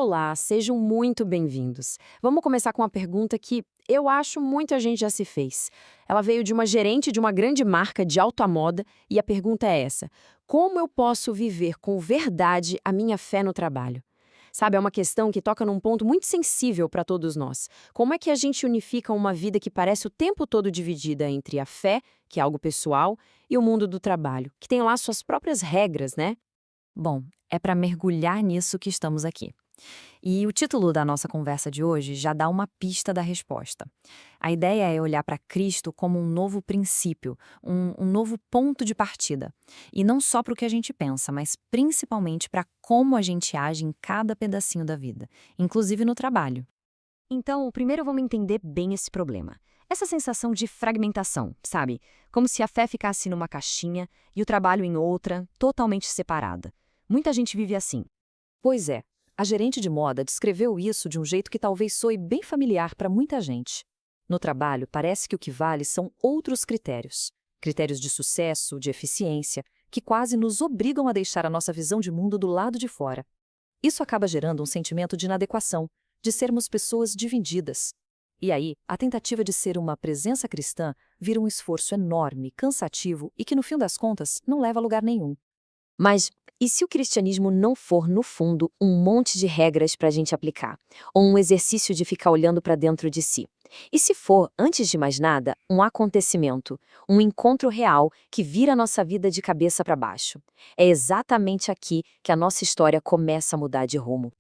Olá, sejam muito bem-vindos. Vamos começar com uma pergunta que eu acho muita gente já se fez. Ela veio de uma gerente de uma grande marca de alta moda e a pergunta é essa: como eu posso viver com verdade a minha fé no trabalho? Sabe, é uma questão que toca num ponto muito sensível para todos nós. Como é que a gente unifica uma vida que parece o tempo todo dividida entre a fé, que é algo pessoal, e o mundo do trabalho, que tem lá suas próprias regras, né? Bom, é para mergulhar nisso que estamos aqui. E o título da nossa conversa de hoje já dá uma pista da resposta. A ideia é olhar para Cristo como um novo princípio, um novo ponto de partida. E não só para o que a gente pensa, mas principalmente para como a gente age em cada pedacinho da vida, inclusive no trabalho. Então, primeiro vamos entender bem esse problema. Essa sensação de fragmentação, sabe? Como se a fé ficasse numa caixinha e o trabalho em outra, totalmente separada. Muita gente vive assim. Pois é, a gerente de moda descreveu isso de um jeito que talvez soe bem familiar para muita gente. No trabalho, parece que o que vale são outros critérios. Critérios de sucesso, de eficiência, que quase nos obrigam a deixar a nossa visão de mundo do lado de fora. Isso acaba gerando um sentimento de inadequação, de sermos pessoas divididas. E aí, a tentativa de ser uma presença cristã vira um esforço enorme, cansativo e que, no fim das contas, não leva a lugar nenhum. Mas e se o cristianismo não for, no fundo, um monte de regras para a gente aplicar? Ou um exercício de ficar olhando para dentro de si? E se for, antes de mais nada, um acontecimento, um encontro real que vira a nossa vida de cabeça para baixo? É exatamente aqui que a nossa história começa a mudar de rumo.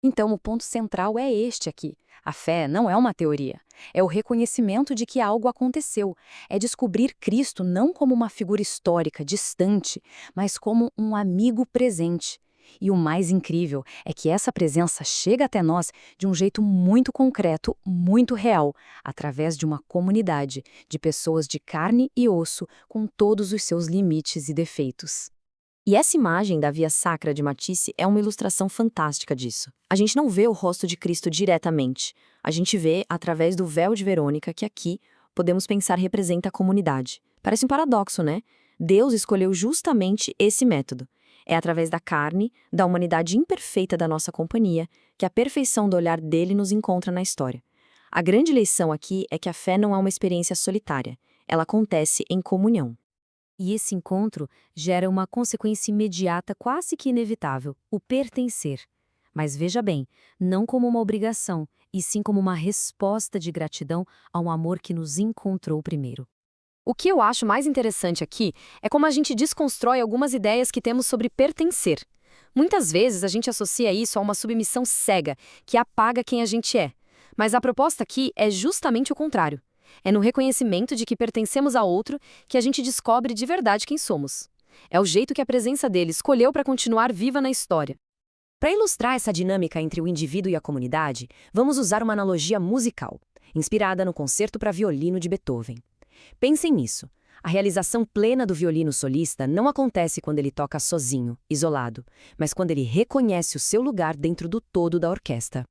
Então, o ponto central é este aqui. A fé não é uma teoria. É o reconhecimento de que algo aconteceu. É descobrir Cristo não como uma figura histórica, distante, mas como um amigo presente. E o mais incrível é que essa presença chega até nós de um jeito muito concreto, muito real, através de uma comunidade de pessoas de carne e osso, com todos os seus limites e defeitos. E essa imagem da Via Sacra de Matisse é uma ilustração fantástica disso. A gente não vê o rosto de Cristo diretamente. A gente vê através do véu de Verônica, que aqui, podemos pensar, representa a comunidade. Parece um paradoxo, né? Deus escolheu justamente esse método. É através da carne, da humanidade imperfeita da nossa companhia, que a perfeição do olhar dele nos encontra na história. A grande lição aqui é que a fé não é uma experiência solitária. Ela acontece em comunhão. E esse encontro gera uma consequência imediata quase que inevitável, o pertencer. Mas veja bem, não como uma obrigação, e sim como uma resposta de gratidão ao amor que nos encontrou primeiro. O que eu acho mais interessante aqui é como a gente desconstrói algumas ideias que temos sobre pertencer. Muitas vezes a gente associa isso a uma submissão cega, que apaga quem a gente é. Mas a proposta aqui é justamente o contrário. É no reconhecimento de que pertencemos a outro que a gente descobre de verdade quem somos. É o jeito que a presença dele escolheu para continuar viva na história. Para ilustrar essa dinâmica entre o indivíduo e a comunidade, vamos usar uma analogia musical, inspirada no Concerto para Violino de Beethoven. Pensem nisso. A realização plena do violino solista não acontece quando ele toca sozinho, isolado, mas quando ele reconhece o seu lugar dentro do todo da orquestra.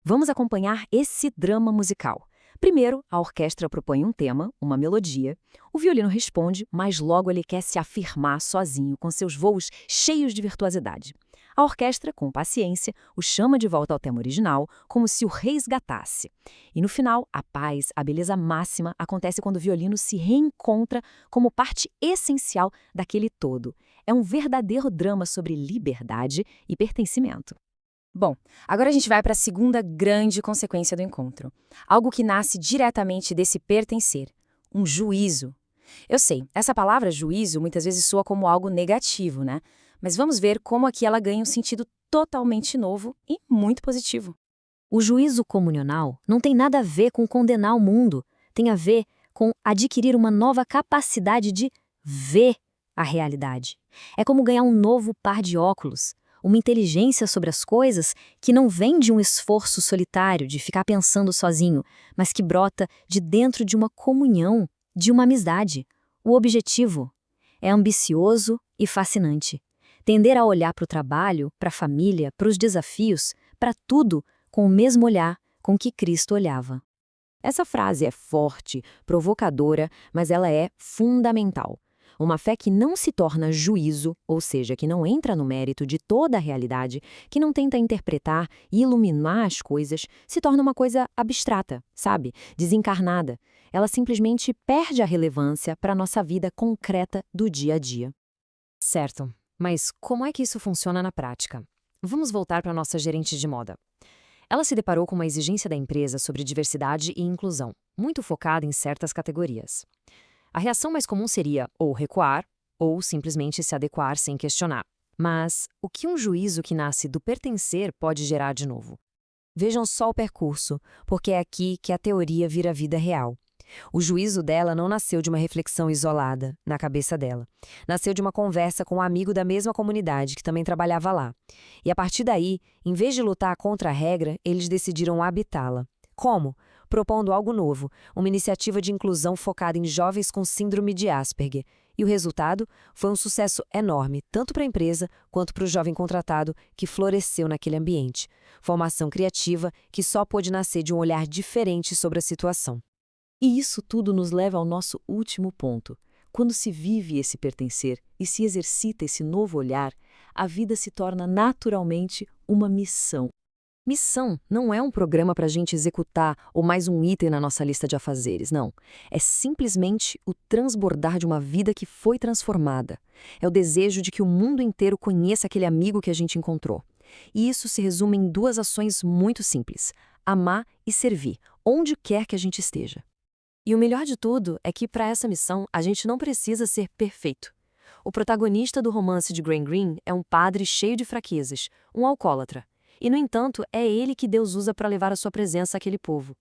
Vamos acompanhar esse drama musical. Primeiro, a orquestra propõe um tema, uma melodia. O violino responde, mas logo ele quer se afirmar sozinho, com seus voos cheios de virtuosidade. A orquestra, com paciência, o chama de volta ao tema original, como se o resgatasse. E no final, a paz, a beleza máxima, acontece quando o violino se reencontra como parte essencial daquele todo. É um verdadeiro drama sobre liberdade e pertencimento. Bom, agora a gente vai para a segunda grande consequência do encontro. Algo que nasce diretamente desse pertencer. Um juízo. Eu sei, essa palavra juízo muitas vezes soa como algo negativo, né? Mas vamos ver como aqui ela ganha um sentido totalmente novo e muito positivo. O juízo comunional não tem nada a ver com condenar o mundo, tem a ver com adquirir uma nova capacidade de ver a realidade. É como ganhar um novo par de óculos, uma inteligência sobre as coisas que não vem de um esforço solitário de ficar pensando sozinho, mas que brota de dentro de uma comunhão, de uma amizade. O objetivo é ambicioso e fascinante. Tender a olhar para o trabalho, para a família, para os desafios, para tudo, com o mesmo olhar com que Cristo olhava. Essa frase é forte, provocadora, mas ela é fundamental. Uma fé que não se torna juízo, ou seja, que não entra no mérito de toda a realidade, que não tenta interpretar e iluminar as coisas, se torna uma coisa abstrata, sabe? Desencarnada. Ela simplesmente perde a relevância para a nossa vida concreta do dia a dia. Certo, mas como é que isso funciona na prática? Vamos voltar para a nossa gerente de moda. Ela se deparou com uma exigência da empresa sobre diversidade e inclusão, muito focada em certas categorias. A reação mais comum seria ou recuar, ou simplesmente se adequar sem questionar. Mas o que um juízo que nasce do pertencer pode gerar de novo? Vejam só o percurso, porque é aqui que a teoria vira vida real. O juízo dela não nasceu de uma reflexão isolada, na cabeça dela. Nasceu de uma conversa com um amigo da mesma comunidade que também trabalhava lá. E a partir daí, em vez de lutar contra a regra, eles decidiram habitá-la. Como? Propondo algo novo, uma iniciativa de inclusão focada em jovens com síndrome de Asperger. E o resultado foi um sucesso enorme, tanto para a empresa quanto para o jovem contratado que floresceu naquele ambiente. Formação criativa que só pôde nascer de um olhar diferente sobre a situação. E isso tudo nos leva ao nosso último ponto. Quando se vive esse pertencer e se exercita esse novo olhar, a vida se torna naturalmente uma missão. Missão não é um programa para a gente executar ou mais um item na nossa lista de afazeres, não. É simplesmente o transbordar de uma vida que foi transformada. É o desejo de que o mundo inteiro conheça aquele amigo que a gente encontrou. E isso se resume em duas ações muito simples: amar e servir, onde quer que a gente esteja. E o melhor de tudo é que, para essa missão, a gente não precisa ser perfeito. O protagonista do romance de Graham Greene é um padre cheio de fraquezas, um alcoólatra. E, no entanto, é ele que Deus usa para levar a sua presença àquele povo.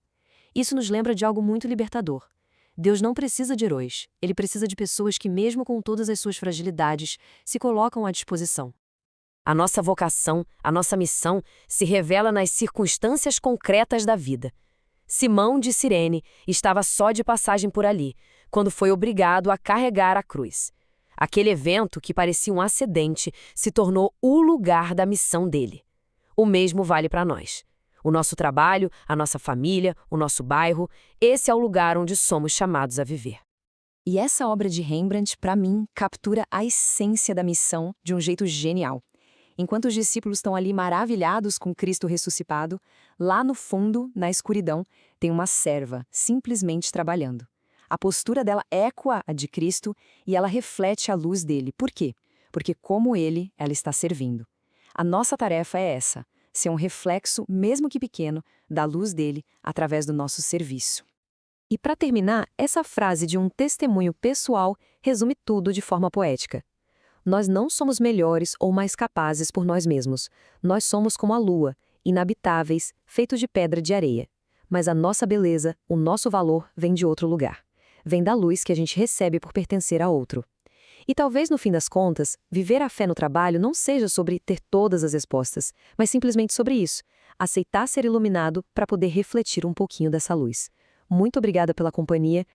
Isso nos lembra de algo muito libertador. Deus não precisa de heróis, ele precisa de pessoas que, mesmo com todas as suas fragilidades, se colocam à disposição. A nossa vocação, a nossa missão, se revela nas circunstâncias concretas da vida. Simão de Cirene estava só de passagem por ali, quando foi obrigado a carregar a cruz. Aquele evento, que parecia um acidente, se tornou o lugar da missão dele. O mesmo vale para nós. O nosso trabalho, a nossa família, o nosso bairro, esse é o lugar onde somos chamados a viver. E essa obra de Rembrandt, para mim, captura a essência da missão de um jeito genial. Enquanto os discípulos estão ali maravilhados com Cristo ressuscitado, lá no fundo, na escuridão, tem uma serva simplesmente trabalhando. A postura dela ecoa a de Cristo e ela reflete a luz dele. Por quê? Porque, como ele, ela está servindo. A nossa tarefa é essa: ser um reflexo, mesmo que pequeno, da luz dele através do nosso serviço. E para terminar, essa frase de um testemunho pessoal resume tudo de forma poética. Nós não somos melhores ou mais capazes por nós mesmos. Nós somos como a lua, inabitáveis, feitos de pedra de areia. Mas a nossa beleza, o nosso valor, vem de outro lugar. Vem da luz que a gente recebe por pertencer a outro. E talvez, no fim das contas, viver a fé no trabalho não seja sobre ter todas as respostas, mas simplesmente sobre isso: aceitar ser iluminado para poder refletir um pouquinho dessa luz. Muito obrigada pela companhia